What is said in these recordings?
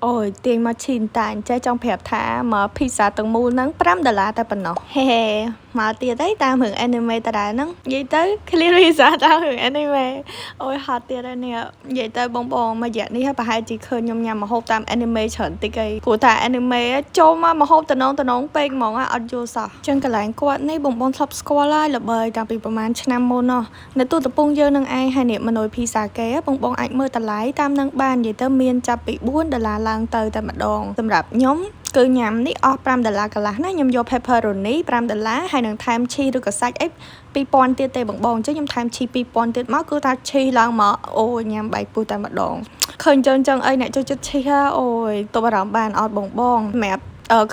Ôi, tiền mà chín tàn chơi trong phẹp thả mà pizza từng mua nắng $5 ta bình nọ. He he, mà tiền đấy ta hưởng anime ta đã nắng. Vậy tới clear pizza ta hưởng anime. Ôi hot tiền đây nè. Vậy tới bông bông mà dạ đi ha bà hai chỉ khơi nhom nhằm mà hộp tam anime chẩn tí cây. Của ta anime á trâu mà hộp tà nông bên mong á ở vô sao. Chân cái lạnh quạt này bông bông thập squall là bơi đang bịประมาณ năm môn nọ. Nếu tôi tập bông dơ nâng ai hai niệm mà nồi pizza ké bông bông ảnh mơ ta lái tam nâng ban vậy tới miên chạp bị $4ឡើងទៅតែម្ដងសម្រាប់ខ្ញុំគឺញ៉ាំនេះអស់$5កន្លះណាខ្ញុំយក pepperoni $5 ហើយនឹងថែមឈីឬក៏សាច់អី2000ទៀតទេបងអញ្ចឹងខ្ញុំថែមឈី2000ទៀតមកគឺថាឈីឡើងមកអូញ៉ាំបែកពុះតែម្ដងឃើញចឹងអីអ្នកចូលចិត្តឈីហ่าអូយទៅអារម្មណ៍បានអត់បងសម្រាប់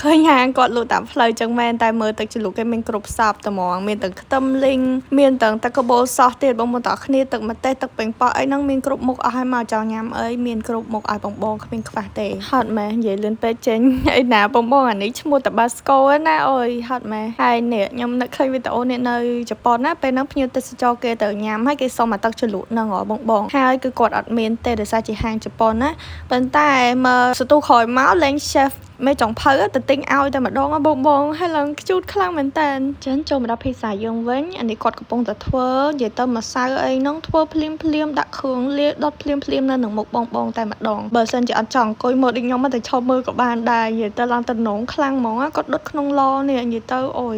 ឃើញហាងគាត់លក់តាមផ្លូវចឹងមែនតែមើលទឹកជ្រលក់គេមានគ្រប់សពតែហ្មងមានទាំងខ្ទឹមលីងមានទាំងទឹកកាបូលសោះទៀតបងប្អូនតោះគ្នាទឹកម្ទេសទឹកប៉េងប៉ោះអីហ្នឹងមានគ្រប់មុខអស់ហើយមកចង់ញ៉ាំអីមានគ្រប់មុខឲ្យបងគ្មានខ្វះទេហត់ម៉ែនិយាយលឿនពេកចេញអីណាបងអានេះឈ្មោះ Tabasco ណាអូយហត់ម៉ែហើយនេះខ្ញុំនឹកឃើញវីដេអូនេះនៅជប៉ុនណាពេលហ្នឹងភ្ញៀវទេសចរគេទៅញ៉ាំហើយគេសុំមកទឹកជ្រលក់ហ្នឹងហ៎បងហើយគឺគាត់អត់មានទេដោយសារជាហាងជប៉ុនណាប៉ុន្តែមើលសទូក្រោយមកលេង chef មេចុងភៅទៅទិញឲ្យតែម្ដងបងហើយឡើងខ្ជូតខ្លាំងមែនតើចឹងចូលមកដល់ភីសាយើងវិញអានេះគាត់កំពុងតែធ្វើនិយាយទៅម្សៅអីហ្នឹងធ្វើភ្លាមដាក់គ្រឿងលាយដុតភ្លាមនៅនឹងមុខបងតែម្ដងបើសិនជាអត់ចង់អង្គុយមើលដូចខ្ញុំតែឈប់មើលក៏បានដែរនិយាយទៅឡើងតំណងខ្លាំងហ្មងគាត់ដុតក្នុងឡនេះនិយាយទៅអូយ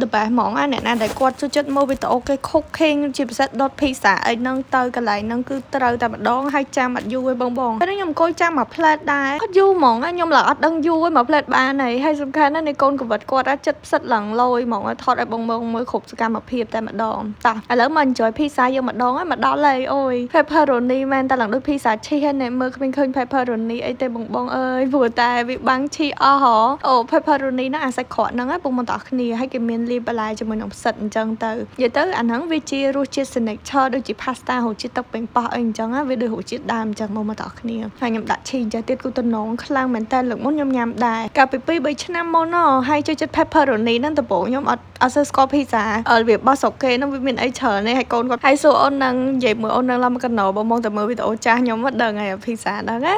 the best ហ្មងអ្នកណាដែលគាត់ចូលចិត្តមើលវីដេអូគេ cooking ជាពិសេសដុតភីសាអីហ្នឹងទៅកន្លែងហ្នឹងគឺត្រូវតែម្ដងហើយចាំអត់យូរទេបងពេលខ្ញុំអង្គុយចាំមួយផ្លែតដែរអត់យូរហ្មងខ្ញុំឡើងអត់ដឹងយូរទេមួយផ្លែតបានហើយសំខាន់ណាស់នៃកូនកវិតគាត់ចិត្តផ្សិតឡើងលយហ្មងថតឲ្យបងមើលគ្រប់សកម្មភាពតែម្ដងតោះឥឡូវមក enjoy ភីសាយើងម្ដងហើយមកដល់ហើយអូយ pepperoni មែនតែឡើងដូចភីសាឈីហើយអ្នកមើលគ្មានឃើញ pepperoni អីទេបងអើយព្រោះតែវាបាំងឈីអស់ហ៎អូ pepperoni ហ្នឹងអាសាច់ក្រកហ្នឹងបងតោះគ្នាហើយគេមានលាយបន្លែជាមួយនឹងផ្សិតអញ្ចឹងទៅនិយាយទៅអាហ្នឹងវាជារសជាតិ signature ដូចជា pasta រសជាតិទឹកប៉េងប៉ោះអីអញ្ចឹងវាដូចរសជាតិដើមអញ្ចឹងមកតគ្នាហើយខ្ញុំដាក់ឈីចាស់ទៀតគូតំណងខ្លាំងមែនតើលើកមុនខ្ញុំញ៉ាំដែរកាលពី2 3ឆ្នាំមុនហើយចូលចិត្ត pepperoni ហ្នឹងដំបូងខ្ញុំអត់ស្គាល់ pizza វាបោះស្រុកគេហ្នឹងវាមានអីច្រើនទេហើយកូនគាត់ហើយសួរអូនហ្នឹងនិយាយមើលអូនហ្នឹងឡើងមកកណោបងតែមើលវីដេអូចាស់ខ្ញុំមិនដឹងហើយ pizza ហ្នឹងណា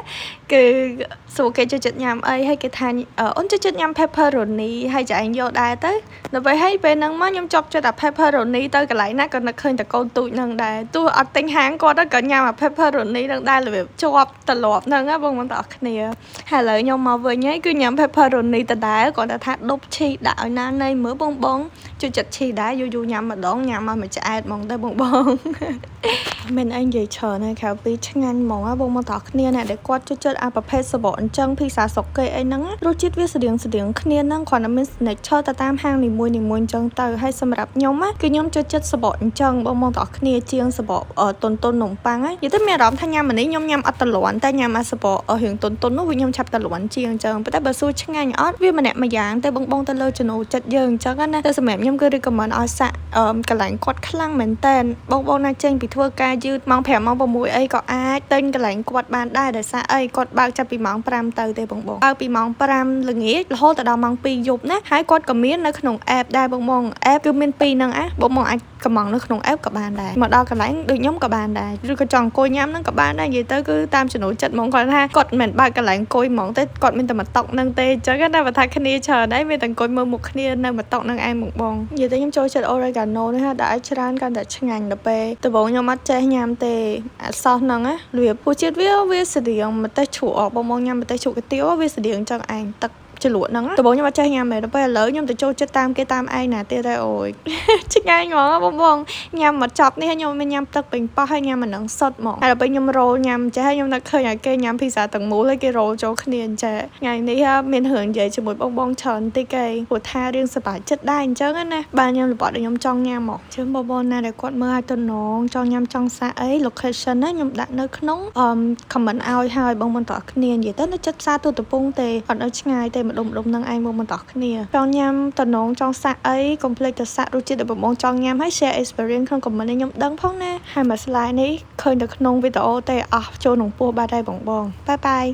គឺសួរគេចូលចិត្តញ៉ាំអីហើយគេថាអូនចូលចិត្តញ៉ាំ pepperoni ហើយចាឯងយកដែរទៅដល់ពេលហ្នឹងមកខ្ញុំចាប់ចិត្តអា pepperoni ទៅកន្លែងណាក៏នឹកឃើញតែកូនទូចហ្នឹងដែរទោះអត់ទិញហាងគាត់ក៏ញ៉ាំអា pepperoni ហ្នឹងដែររបៀបជាប់ត្រឡប់ហ្នឹងបងប្អូនទាំងអស់គ្នាហើយឥឡូវខ្ញុំមកវិញហើយគឺញ៉ាំ pepperoni ដដែលគាត់ថាដុបឈីដាក់ឲ្យណានៃមើលបងជួយចិត្តឈីដែរយូរញ៉ាំម្ដងញ៉ាំមកមួយឆ្អែតហ្មងទៅបងមិនអីនិយាយច្រើនហើយក្រៅពីឆ្ងាញ់ហ្មងបងទាំងអស់គ្នាអ្នកដែលគាត់ជួយចិត្តអាប្រភេទសបកអញ្ចឹងភីសាស្រុកគេអីហ្នឹងរសជាតិវាស្រៀងគ្នាហ្នឹងគ្រាន់តែមាន signature ទៅតាមហាងនីមួយអញ្ចឹងទៅហើយសម្រាប់ខ្ញុំគឺខ្ញុំចូលចិត្តសបកអញ្ចឹងបងទាំងអស់គ្នាជាងសបកតុននំប៉័ងនិយាយទៅមានអារម្មណ៍ថាញ៉ាំអានេះខ្ញុំញ៉ាំអត់តលន់តែញ៉ាំអាសបករៀងតុននោះវាខ្ញុំឆាប់តលន់ជាងអញ្ចឹងប៉ុន្តែបើសួរឆ្ងាញ់អត់វាម្នាក់មួយយ៉ាងតែបងទៅលើចំណូលចិត្តយើងអញ្ចឹងណាតែសម្រាប់ខ្ញុំគឺ recommend ឲ្យសាក់កន្លែងគាត់ខ្លាំងមែនតើបងណាចេញពីធ្វើការយឺតម៉ោង5ម៉ោង6អីក៏អាចទិញកន្លែងគាត់បានដែរដោយសារអីគាត់បើកចាប់ពីម៉ោង5ទៅទេបងបើកពីម៉ោង5ល្ងាចរហូតដល់ម៉ោង2យប់ណាហើយគាត់ក៏មាននៅក្នុង app ដែរបង app គឺមាន2ហ្នឹងបងអាចកំងនៅក្នុង app ក៏បានដែរមកដល់កន្លែងដូចខ្ញុំក៏បានដែរឬក៏ចង់អង្គុយញ៉ាំហ្នឹងក៏បានដែរនិយាយទៅគឺតាមចំណូលចិត្តហ្មងគាត់ថាគាត់មិនបើកកន្លែងអង្គុយហ្មងតែគាត់មានតែមកតុកហ្នឹងទេអញ្ចឹងណាបើថាគ្នាច្រើនដែរមានតែអង្គុយមើលមុខគ្នានៅមកតុកហ្នឹងឯងបងនិយាយទៅខ្ញុំចូលចិត្ត oregano នេះហ่าដាក់ឲ្យច្រើនកាន់តែឆ្ងាញ់ដល់ពេលដំបូងខ្ញុំអត់ចេះញ៉ាំទេអាសោសហ្នឹងវាពូជាតិវាស្រៀងម្ទេសជ្រក់បងញ៉ាំម្ទេសជ្រក់កាទៀវវាស្រៀងចឹងឯងទឹកជ្រលក់ហ្នឹងដំបូងខ្ញុំអត់ចេះញ៉ាំទេដល់ពេលឥឡូវខ្ញុំទៅចូលចិត្តតាមគេតាមឯងណាទៀតហើយអូយឆ្ងាញ់ហ្មងបងញ៉ាំមកចប់នេះខ្ញុំមានញ៉ាំទឹកប៉េងប៉ោះហើយញ៉ាំអាហ្នឹងសុទ្ធហ្មងហើយដល់ពេលខ្ញុំរ៉ូលញ៉ាំចេះហើយខ្ញុំនឹកឃើញឲ្យគេញ៉ាំភីសាទាំងមូលហើយគេរ៉ូលចូលគ្នាអញ្ចឹងថ្ងៃនេះមានរឿងនិយាយជាមួយបងច្រើនតិចគេព្រោះថារឿងសប្បាយចិត្តដែរអញ្ចឹងណាបាទខ្ញុំរបត់ដែលខ្ញុំចង់ញ៉ាំមកជើងបងណាដែលគាត់មើលឲ្យតំណងចង់ញ៉ាំចង់សាកអី location ណាខ្ញុំដាក់នៅក្នុងcomment ឲ្យហើយបងតោះគ្នានិយាយទៅនៅចិត្តផ្សារទូតពងទេអត់នៅឆ្ងាយទេម្ដុំនឹងឯងបងតោះគ្នាចង់ញ៉ាំតំណងចង់សាកអីកុំភ្លេចទៅសាករសជាតិដែលបងចង់ញ៉ាំហើយ share experience ក្នុង comment នេះខ្ញុំដឹងផងណាហើយមួយ slide នេះឃើញនៅក្នុងវីដេអូទេអស់ចូលក្នុងពោះបាត់ហើយបងបាយបាយ